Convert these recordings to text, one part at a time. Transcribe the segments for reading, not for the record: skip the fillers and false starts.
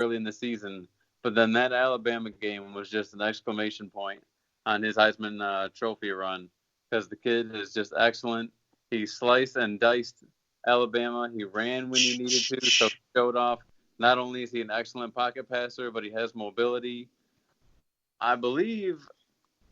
early in the season, but then that Alabama game was just an exclamation point on his Heisman Trophy run because the kid is just excellent. He sliced and diced Alabama. He ran when you needed to, so he showed off. Not only is he an excellent pocket passer, but he has mobility. I believe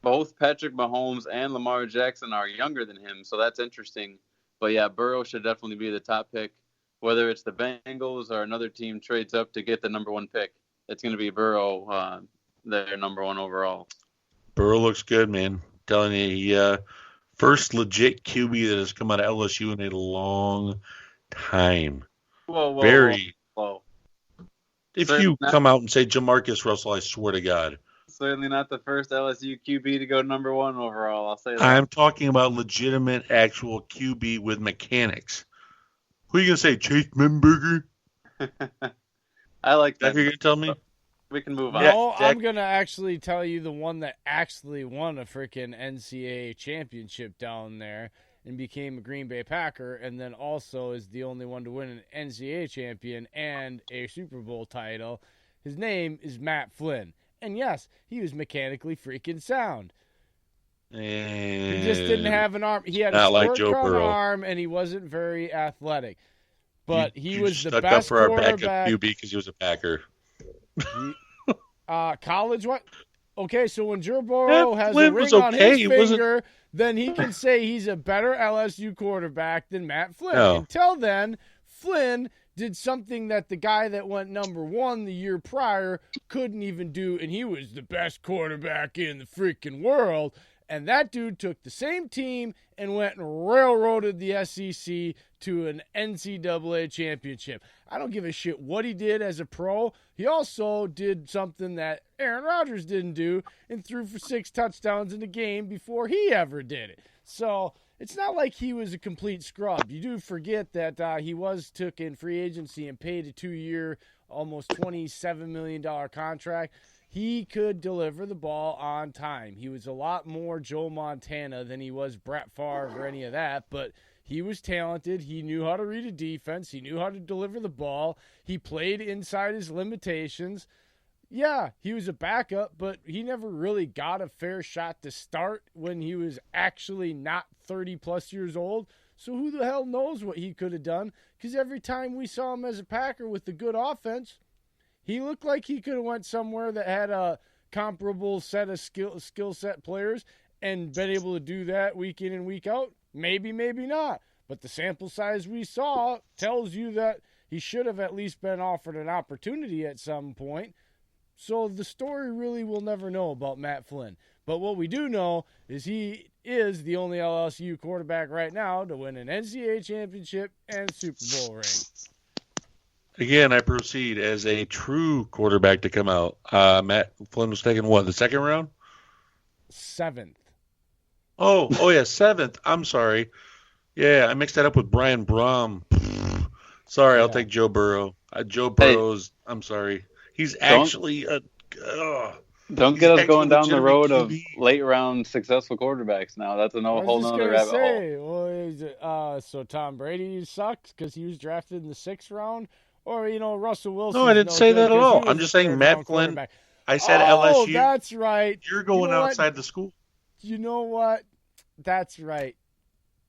both Patrick Mahomes and Lamar Jackson are younger than him, so that's interesting. But yeah, Burrow should definitely be the top pick. Whether it's the Bengals or another team trades up to get the number one pick, it's going to be Burrow, their number one overall. Burrow looks good, man. Telling you, first legit QB that has come out of LSU in a long time. Whoa. If you come out and say Jamarcus Russell, I swear to God. Certainly not the first LSU QB to go number one overall. I'll say that. I'm talking about legitimate, actual QB with mechanics. Who are you going to say, Chase Memberger? I like that. You're going to tell me? We can move on. No, I'm going to actually tell you the one that actually won a freaking NCAA championship down there and became a Green Bay Packer, and then also is the only one to win an NCAA champion and a Super Bowl title. His name is Matt Flynn. And yes, he was mechanically freaking sound. He just didn't have an arm. He had a short arm, and he wasn't very athletic. But he was the best quarterback. Stuck up for our backup QB because he was a Packer. College what? Okay, so when Joe Burrow has a ring on his finger, then he can say he's a better LSU quarterback than Matt Flynn. No. Until then, Flynn did something that the guy that went number one the year prior couldn't even do, and he was the best quarterback in the freaking world. And that dude took the same team and went and railroaded the SEC to an NCAA championship. I don't give a shit what he did as a pro. He also did something that Aaron Rodgers didn't do and threw for 6 touchdowns in the game before he ever did it. So it's not like he was a complete scrub. You do forget that he took in free agency and paid a 2-year, almost $27 million contract. He could deliver the ball on time. He was a lot more Joe Montana than he was Brett Favre or any of that, but he was talented. He knew how to read a defense. He knew how to deliver the ball. He played inside his limitations. Yeah, he was a backup, but he never really got a fair shot to start when he was actually not 30-plus years old. So who the hell knows what he could have done? Because every time we saw him as a Packer with the good offense, he looked like he could have went somewhere that had a comparable set of skill set players and been able to do that week in and week out. Maybe, maybe not. But the sample size we saw tells you that he should have at least been offered an opportunity at some point. So the story really will never know about Matt Flynn. But what we do know is he is the only LSU quarterback right now to win an NCAA championship and Super Bowl ring. Again, I proceed as a true quarterback to come out. Matt Flynn was taken what, the second round? 7th. Oh yeah, 7th. I'm sorry. Yeah, I mixed that up with Brian Brom. Sorry, I'll take Joe Burrow. Joe Burrow's. I'm sorry. He's actually a. Don't get us going down the road of late round successful quarterbacks now. That's a whole nother rabbit hole. So Tom Brady sucks because he was drafted in the 6th round. Or, Russell Wilson. No, I didn't say that at all. I'm just saying Matt Flynn. I said LSU. Oh, that's right. You're going outside the school. You know what? That's right.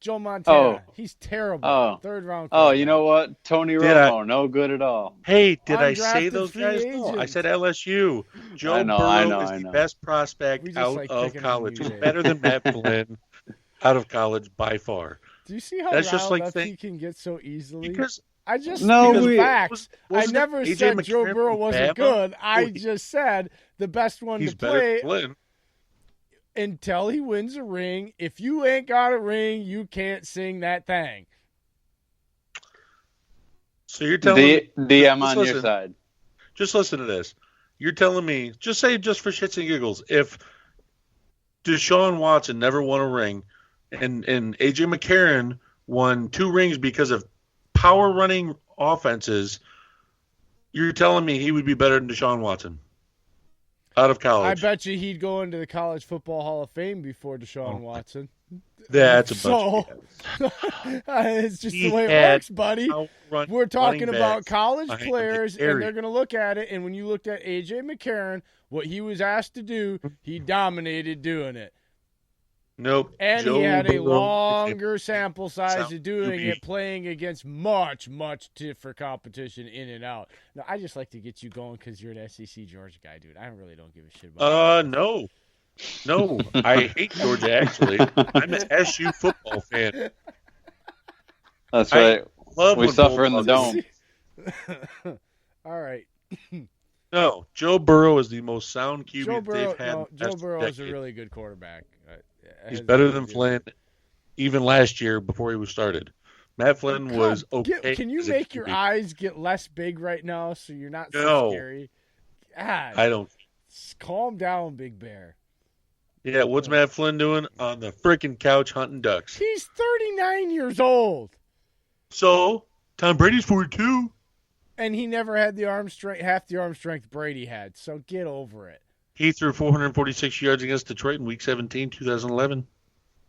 Joe Montana. He's terrible. 3rd round. Oh, you know what? Tony Romo, no good at all. Hey, did I say those guys? No, I said LSU. Joe Burrow is the best prospect out of college. He's better than Matt Flynn out of college by far. Do you see how riled up he can get so easily? Because I just speak facts. I never said Joe Burrow wasn't good. I just said the best one to play until he wins a ring. If you ain't got a ring, you can't sing that thing. So you're telling me DM on your side. Just listen to this. You're telling me, just say just for shits and giggles, if Deshaun Watson never won a ring and A.J. McCarron won 2 rings because of power running offenses, you're telling me he would be better than Deshaun Watson? Out of college. I bet you he'd go into the College Football Hall of Fame before Deshaun Watson. That's a bunch of it's just the way it works, buddy. We're talking about college behind players, and they're going to look at it. And when you looked at A.J. McCarron, what he was asked to do, he dominated doing it. Nope. And he had a longer sample size of doing it, playing against much, much tougher competition in and out. Now, I just like to get you going because you're an SEC Georgia guy, dude. I really don't give a shit about No. No, I hate Georgia, actually. I'm an SU football fan. That's right. We suffer in the dome. All right. No, Joe Burrow is the most sound QB they've had. Joe Burrow is a really good quarterback. He's better than Flynn, even last year before he was started. Matt Flynn was okay. Can you make your eyes get less big right now so you're not so scary? God, I don't. Calm down, Big Bear. Yeah, what's Matt Flynn doing? On the freaking couch hunting ducks. He's 39 years old. So, Tom Brady's 42. And he never had the arm strength, half the arm strength Brady had. So get over it. He threw 446 yards against Detroit in Week 17, 2011.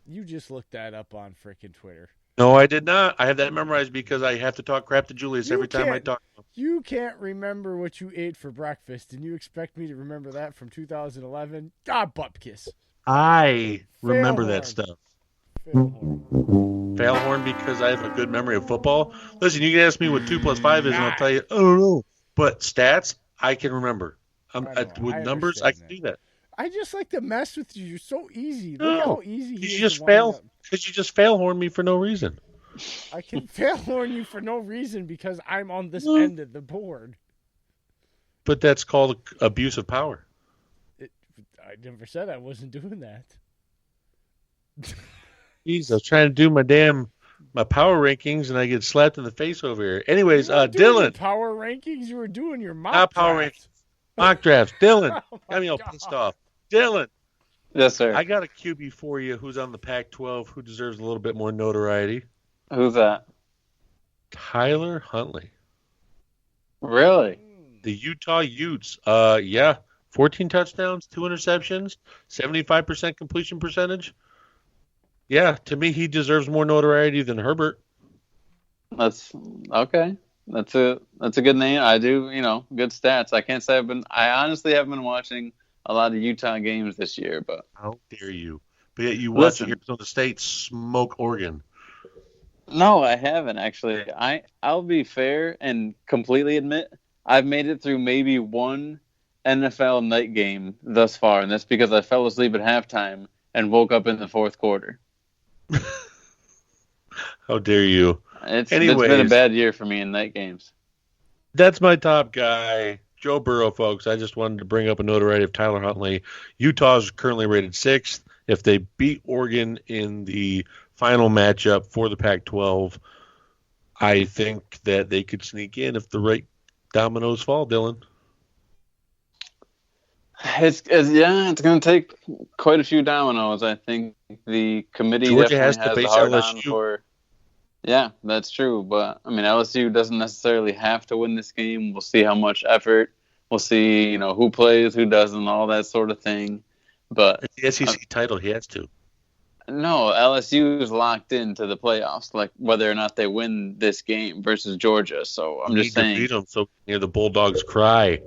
You just looked that up on freaking Twitter. No, I did not. I have that memorized because I have to talk crap to Julius every time I talk to him. You can't remember what you ate for breakfast, and you expect me to remember that from 2011? God, butt kiss. I remember that stuff. Failhorn because I have a good memory of football. Listen, you can ask me what 2 + 5 is, and I'll tell you, I don't know. But stats, I can remember. With numbers, I can do that. I just like to mess with you. You're so easy. Look how easy he is. Because you just failhorn me for no reason. I can failhorn you for no reason because I'm on this end of the board. But that's called abuse of power. I never said I wasn't doing that. Jeez, I was trying to do my power rankings, and I get slapped in the face over here. Anyways, Dillon. Power rankings? You were doing your mock power rankings. Mock drafts. Dillon. Got me all pissed off. Dillon. Yes, sir. I got a QB for you who's on the Pac-12 who deserves a little bit more notoriety. Who's that? Tyler Huntley. Really? The Utah Utes. Yeah. 14 touchdowns, 2 interceptions, 75% completion percentage. Yeah, to me, he deserves more notoriety than Herbert. That's okay. That's a good name. I do, good stats. I can't say I honestly haven't been watching a lot of Utah games this year, but how dare you? But yet you watch Arizona State smoke Oregon. No, I haven't actually. I'll be fair and completely admit I've made it through maybe one NFL night game thus far, and that's because I fell asleep at halftime and woke up in the fourth quarter. How dare you? It's been a bad year for me in night games. That's my top guy, Joe Burrow, folks. I just wanted to bring up a notoriety of Tyler Huntley. Utah's currently rated 6th. If they beat Oregon in the final matchup for the Pac-12, I think that they could sneak in if the right dominoes fall, Dillon. It's going to take quite a few dominoes. I think the committee Georgia definitely has to a face hard LSU. on for. Yeah, that's true. But I mean, LSU doesn't necessarily have to win this game. We'll see how much effort. We'll see, who plays, who doesn't, all that sort of thing. But it's the SEC title. He has to. No, LSU is locked into the playoffs, like whether or not they win this game versus Georgia. So I'm just saying. To beat them so hear the Bulldogs cry.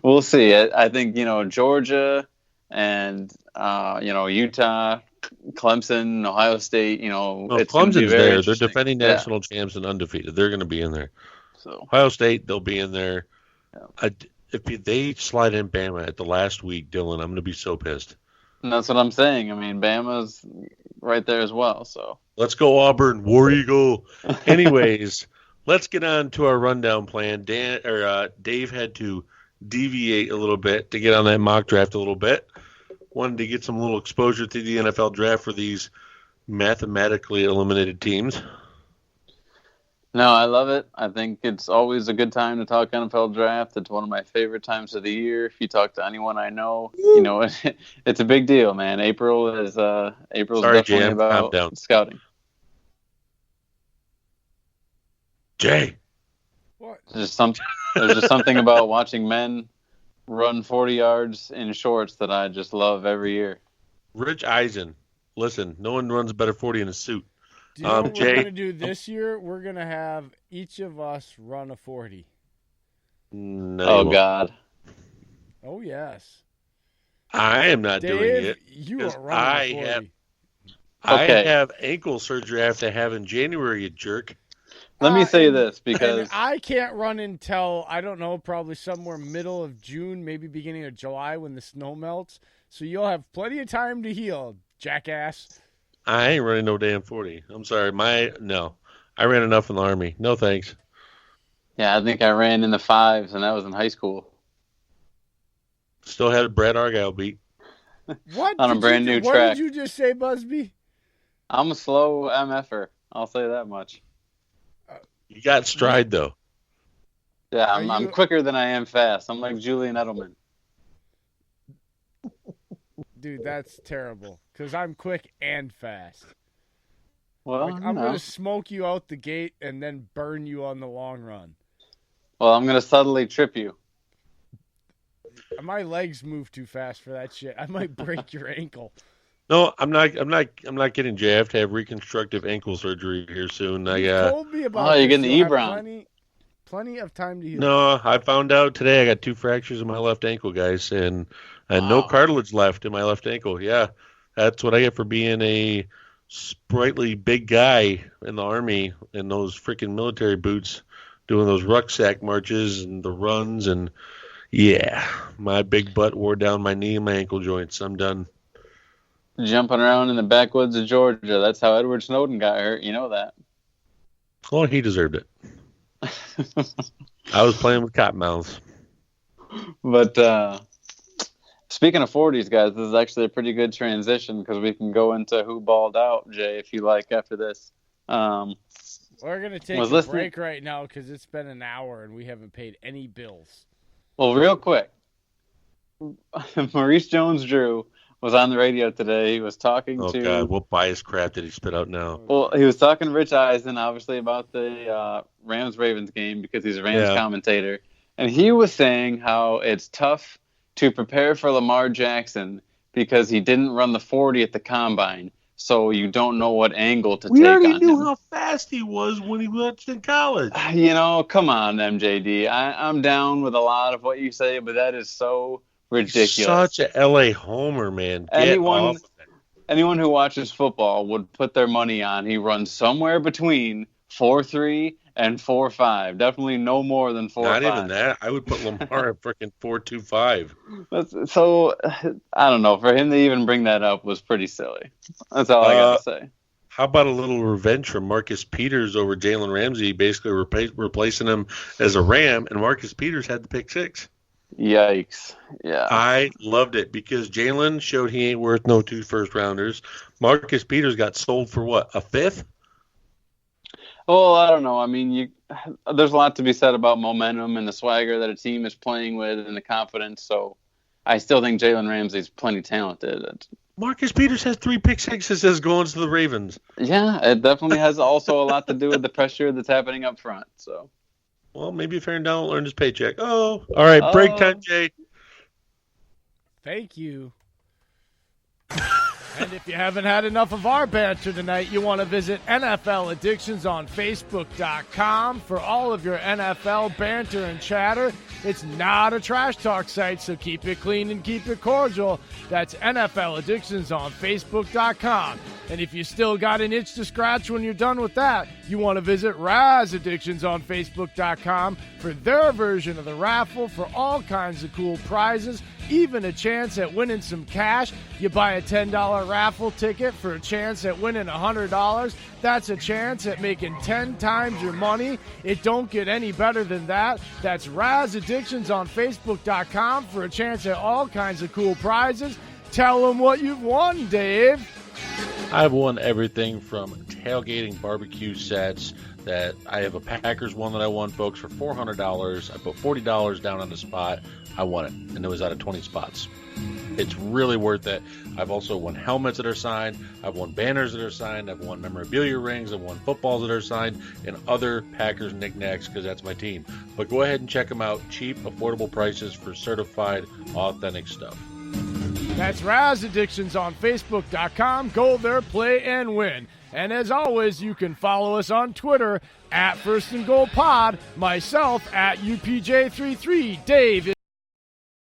We'll see. I think Georgia and Utah, Clemson, Ohio State. Clemson's there. They're defending national champs and undefeated. They're going to be in there. So Ohio State, they'll be in there. Yeah. If they slide in Bama at the last week, Dillon, I'm going to be so pissed. And that's what I'm saying. I mean, Bama's right there as well. So let's go Auburn, War Eagle. Anyways, let's get on to our rundown plan. Dave had to deviate a little bit to get on that mock draft a little bit. Wanted to get some little exposure to the NFL draft for these mathematically eliminated teams. No, I love it. I think it's always a good time to talk NFL draft. It's one of my favorite times of the year. If you talk to anyone I know, it's a big deal, man. April's definitely about scouting. Jay, what? There's just something about watching men run 40 yards in shorts that I just love every year. Rich Eisen. Listen, no one runs a better 40 in a suit. Do you know what we're going to do this year? We're going to have each of us run a 40. No, oh, God. Oh, yes. I am not Dave, doing it. You are running a 40. I have ankle surgery I have to have in January, you jerk. Let me say this, because I can't run until, I don't know, probably somewhere middle of June, maybe beginning of July when the snow melts. So you'll have plenty of time to heal, jackass. I ain't running no damn 40. I'm sorry. No. I ran enough in the Army. No thanks. Yeah, I think I ran in the 5s, and that was in high school. Still had Brad Argyle beat. What? On a brand new track. What did you just say, Busby? I'm a slow MFer. I'll say that much. You got stride, though. Yeah, I'm quicker than I am fast. I'm like Julian Edelman. Dude, that's terrible. Because I'm quick and fast. Well, I'm going to smoke you out the gate and then burn you on the long run. Well, I'm going to subtly trip you. My legs move too fast for that shit. I might break your ankle. No, I'm not kidding, Jay. I have to have reconstructive ankle surgery here soon. You told me about you're getting the Ebron. Plenty of time to heal. No, I found out today I got 2 fractures in my left ankle, guys, and no cartilage left in my left ankle. Yeah, that's what I get for being a sprightly big guy in the Army in those freaking military boots, doing those rucksack marches and the runs, and yeah, my big butt wore down my knee and my ankle joints. I'm done. Jumping around in the backwoods of Georgia. That's how Edward Snowden got hurt. You know that. Well, he deserved it. I was playing with cottonmouths. But speaking of 40s, guys, this is actually a pretty good transition because we can go into who balled out, Jay, if you like, after this. We're going to take a break right now because it's been an hour and we haven't paid any bills. Well, real quick, Maurice Jones-Drew was on the radio today. He was talking to... Oh, God, what bias crap did he spit out now? Well, he was talking to Rich Eisen, obviously, about the Rams-Ravens game because he's a Rams commentator. And he was saying how it's tough to prepare for Lamar Jackson because he didn't run the 40 at the Combine, so you don't know what angle to take on him. We already knew how fast he was when he was in college. You know, come on, MJD. I'm down with a lot of what you say, but that is so... ridiculous. Such a LA homer, man. Anyone who watches football would put their money on he runs somewhere between 4.3 and 4.5. Definitely no more than 4.5. Not even that. I would put Lamar at freaking 4.25. So I don't know. For him to even bring that up was pretty silly. That's all I gotta say. How about a little revenge from Marcus Peters over Jalen Ramsey, basically replacing him as a Ram, and Marcus Peters had the pick 6. Yikes. Yeah. I loved it because Jalen showed he ain't worth no 2 first-rounders. Marcus Peters got sold for what, a 5th? Well, I don't know. I mean, there's a lot to be said about momentum and the swagger that a team is playing with and the confidence. So I still think Jalen Ramsey's plenty talented. Marcus Peters has 3 pick 6s as going to the Ravens. Yeah, it definitely has also a lot to do with the pressure that's happening up front. So. Well, maybe if Aaron Donald earned his paycheck. Oh, all right. Break time, Jay. Thank you. And if you haven't had enough of our banter tonight, you want to visit NFL Addictions on Facebook.com for all of your NFL banter and chatter. It's not a trash talk site, so keep it clean and keep it cordial. That's NFL Addictions on Facebook.com. And if you still got an itch to scratch when you're done with that, you want to visit Raz Addictions on Facebook.com for their version of the raffle for all kinds of cool prizes, even a chance at winning some cash. You buy a $10 raffle ticket for a chance at winning $100. That's a chance at making 10 times your money. It don't get any better than that. That's Raz Addictions on Facebook.com for a chance at all kinds of cool prizes. Tell them what you've won, Dave. I've won everything from tailgating barbecue sets that I have a Packers one that I won, folks, for $400. I put $40 down on the spot. I won it, and it was out of 20 spots. It's really worth it. I've also won helmets that are signed. I've won banners that are signed. I've won memorabilia rings. I've won footballs that are signed and other Packers knickknacks because that's my team. But go ahead and check them out. Cheap, affordable prices for certified, authentic stuff. That's Raz Addictions on Facebook.com. Go there, play, and win. And as always, you can follow us on Twitter at First and Goal Pod, myself at UPJ33, Dave